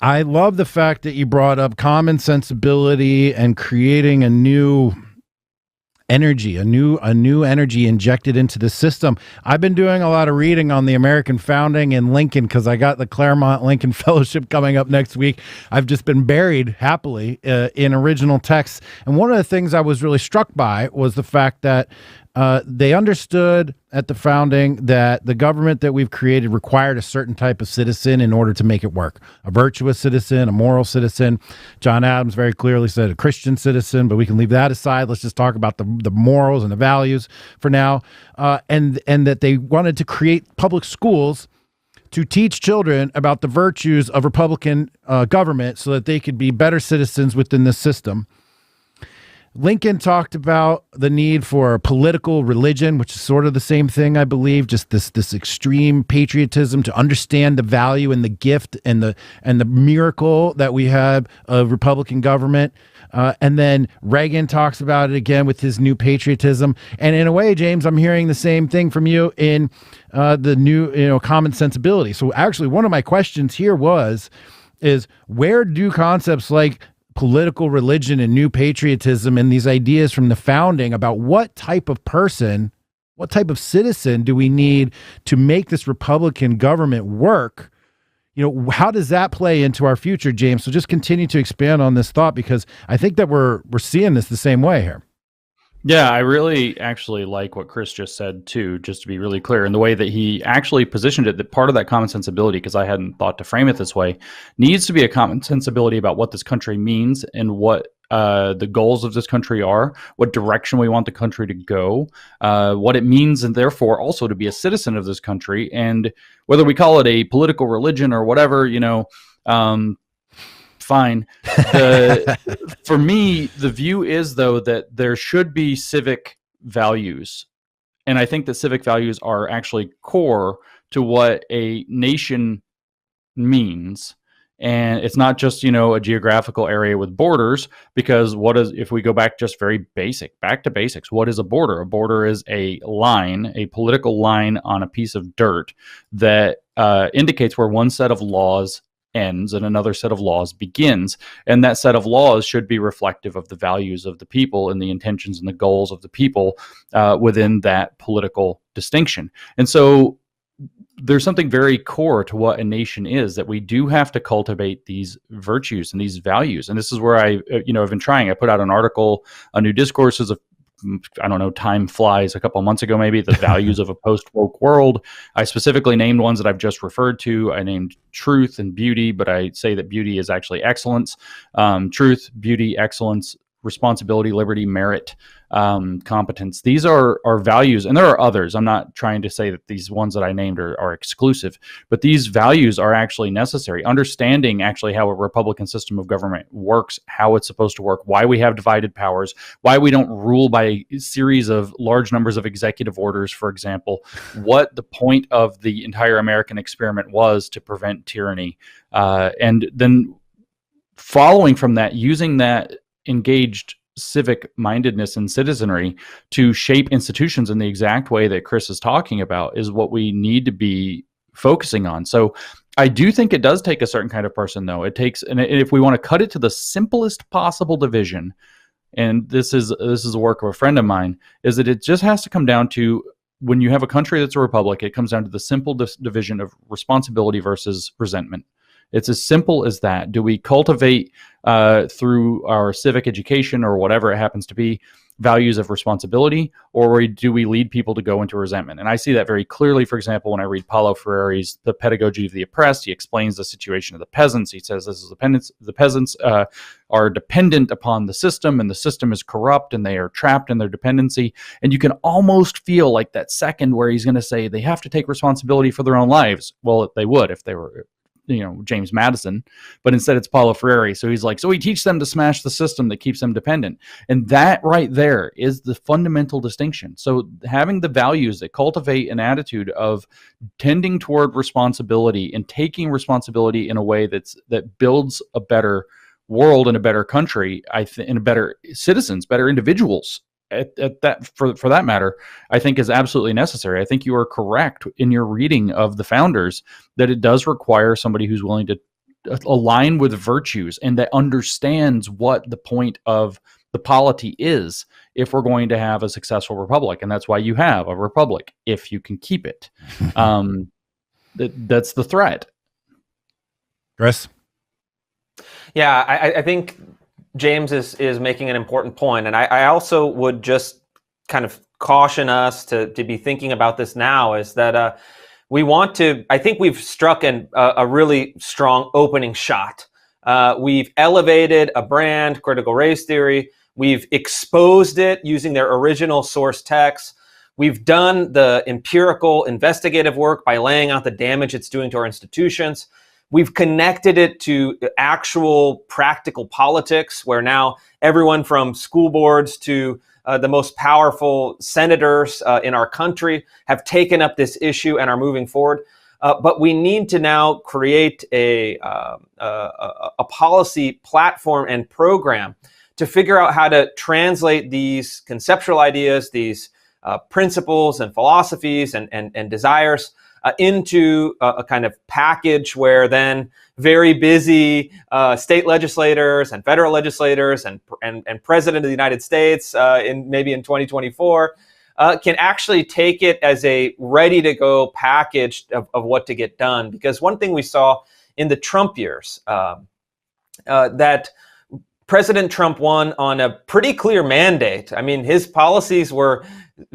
I love the fact that you brought up common sensibility and creating a new energy, a new energy injected into the system. I've been doing a lot of reading on the American founding and Lincoln because I got the Claremont Lincoln Fellowship coming up next week. I've just been buried happily in original texts. And one of the things I was really struck by was the fact that they understood at the founding that the government that we've created required a certain type of citizen in order to make it work. A virtuous citizen, a moral citizen. John Adams very clearly said a Christian citizen, but we can leave that aside. Let's just talk about the morals and the values for now. And that they wanted to create public schools to teach children about the virtues of Republican government so that they could be better citizens within the system. Lincoln talked about the need for a political religion, which is sort of the same thing, I believe, just this extreme patriotism to understand the value and the gift and the miracle that we have of Republican government. And then Reagan talks about it again with his new patriotism. And in a way, James, I'm hearing the same thing from you in the new, common sensibility. So actually, one of my questions here is where do concepts like political religion and new patriotism and these ideas from the founding about what type of person, what type of citizen do we need to make this Republican government work? How does that play into our future, James? So just continue to expand on this thought, because I think that we're seeing this the same way here. Yeah, I really actually like what Chris just said too, just to be really clear, in the way that he actually positioned it, that part of that common sensibility, because I hadn't thought to frame it this way, needs to be a common sensibility about what this country means and what the goals of this country are, what direction we want the country to go, what it means, and therefore also to be a citizen of this country. And whether we call it a political religion or whatever, fine. For me, the view is, though, that there should be civic values. And I think that civic values are actually core to what a nation means. And it's not just, a geographical area with borders, because if we go back just back to basics, what is a border? A border is a line, a political line on a piece of dirt that indicates where one set of laws ends and another set of laws begins. And that set of laws should be reflective of the values of the people and the intentions and the goals of the people within that political distinction. And so there's something very core to what a nation is, that we do have to cultivate these virtues and these values. And this is where I've been trying. I put out an article on New Discourses of, I don't know, time flies, a couple of months ago, maybe, the values of a post-woke world. I specifically named ones that I've just referred to. I named truth and beauty, but I say that beauty is actually excellence. Truth, beauty, excellence, responsibility, liberty, merit, competence. These are values, and there are others. I'm not trying to say that these ones that I named are exclusive, but these values are actually necessary. Understanding actually how a Republican system of government works, how it's supposed to work, why we have divided powers, why we don't rule by a series of large numbers of executive orders, for example, what the point of the entire American experiment was to prevent tyranny, and then following from that, using that engaged civic mindedness and citizenry to shape institutions in the exact way that Chris is talking about is what we need to be focusing on. So I do think it does take a certain kind of person, though. It takes, and if we want to cut it to the simplest possible division, and this is the work of a friend of mine, is that it just has to come down to, when you have a country that's a republic, it comes down to the simple division of responsibility versus resentment. It's as simple as that. Do we cultivate through our civic education or whatever it happens to be values of responsibility, or do we lead people to go into resentment? And I see that very clearly, for example, when I read Paulo Freire's The Pedagogy of the Oppressed. He explains the situation of the peasants. He says the peasants are dependent upon the system, and the system is corrupt, and they are trapped in their dependency. And you can almost feel like that second where he's going to say they have to take responsibility for their own lives. Well, they would if they were James Madison, but instead it's Paulo Freire. So he's like, so we teach them to smash the system that keeps them dependent. And that right there is the fundamental distinction. So having the values that cultivate an attitude of tending toward responsibility and taking responsibility in a way that builds a better world and a better country, and better citizens, better individuals, at that for that matter, I think is absolutely necessary. I think you are correct in your reading of the founders that it does require somebody who's willing to aligned with virtues and that understands what the point of the polity is if we're going to have a successful republic. And that's why you have a republic, if you can keep it. That's the threat. Chris? Yeah, I think James is making an important point. And I also would just kind of caution us to be thinking about this now, is that we want to, I think we've struck a really strong opening shot. We've elevated a brand, critical race theory. We've exposed it using their original source text. We've done the empirical investigative work by laying out the damage it's doing to our institutions. We've connected it to actual practical politics, where now everyone from school boards to the most powerful senators in our country have taken up this issue and are moving forward. But we need to now create a policy platform and program to figure out how to translate these conceptual ideas, these principles and philosophies and desires into a kind of package where then very busy state legislators and federal legislators and President of the United States maybe in 2024 can actually take it as a ready to go package of what to get done. Because one thing we saw in the Trump years, that President Trump won on a pretty clear mandate. I mean, his policies were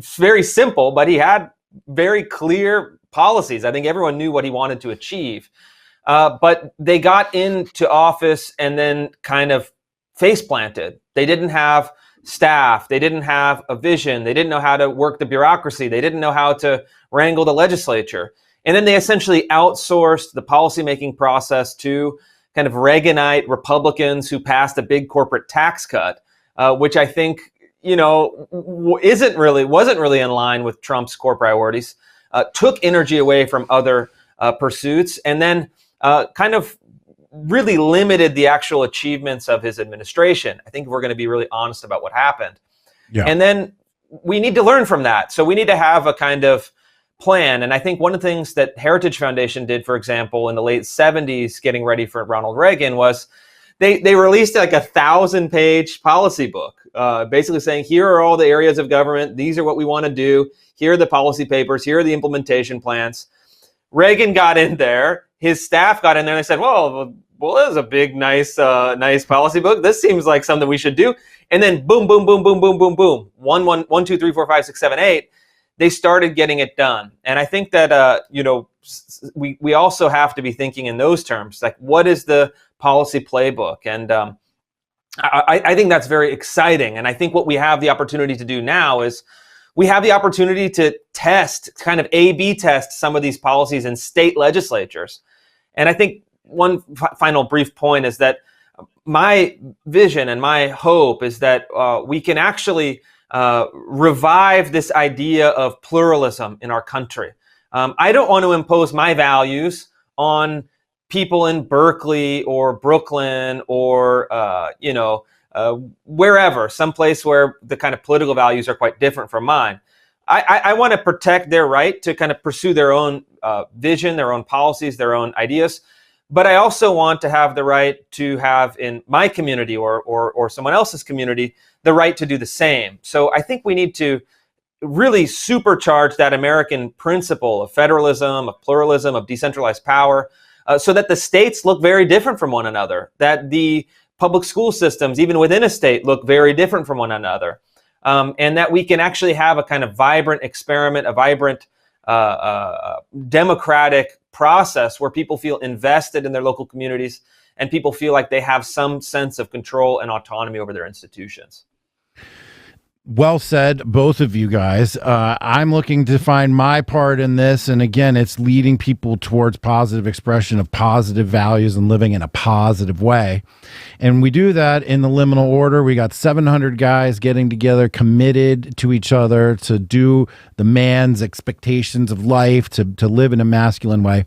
very simple, but he had very clear policies. I think everyone knew what he wanted to achieve. But they got into office and then kind of face planted. They didn't have staff. They didn't have a vision. They didn't know how to work the bureaucracy. They didn't know how to wrangle the legislature. And then they essentially outsourced the policymaking process to kind of Reaganite Republicans who passed a big corporate tax cut, which I think, wasn't really in line with Trump's core priorities, took energy away from other pursuits, and then kind of really limited the actual achievements of his administration. I think we're going to be really honest about what happened. Yeah. And then we need to learn from that. So we need to have a kind of plan. And I think one of the things that Heritage Foundation did, for example, in the late 70s, getting ready for Ronald Reagan, was they released like 1,000-page policy book, basically saying, here are all the areas of government. These are what we want to do. Here are the policy papers. Here are the implementation plans. Reagan got in there. His staff got in there and they said, well, this is a big, nice policy book. This seems like something we should do. And then boom, boom, boom, boom, boom, boom, boom. 1, 2, 3, 4, 5, 6, 7, 8. They started getting it done. And I think that, we also have to be thinking in those terms, like what is the policy playbook? And I think that's very exciting. And I think what we have the opportunity to do now is we have the opportunity to test, kind of A/B test some of these policies in state legislatures. And I think one final brief point is that my vision and my hope is that we can actually revive this idea of pluralism in our country. I don't want to impose my values on people in Berkeley or Brooklyn or, wherever, someplace where the kind of political values are quite different from mine. I want to protect their right to kind of pursue their own vision, their own policies, their own ideas. But I also want to have the right to have in my community or someone else's community the right to do the same. So I think we need to really supercharge that American principle of federalism, of pluralism, of decentralized power, so that the states look very different from one another, that the public school systems, even within a state, look very different from one another, and that we can actually have a kind of vibrant experiment, a vibrant democratic process where people feel invested in their local communities and people feel like they have some sense of control and autonomy over their institutions. Well said, both of you guys. I'm looking to find my part in this. And again, it's leading people towards positive expression of positive values and living in a positive way. And we do that in the Liminal Order. We got 700 guys getting together, committed to each other to do the man's expectations of life, to live in a masculine way.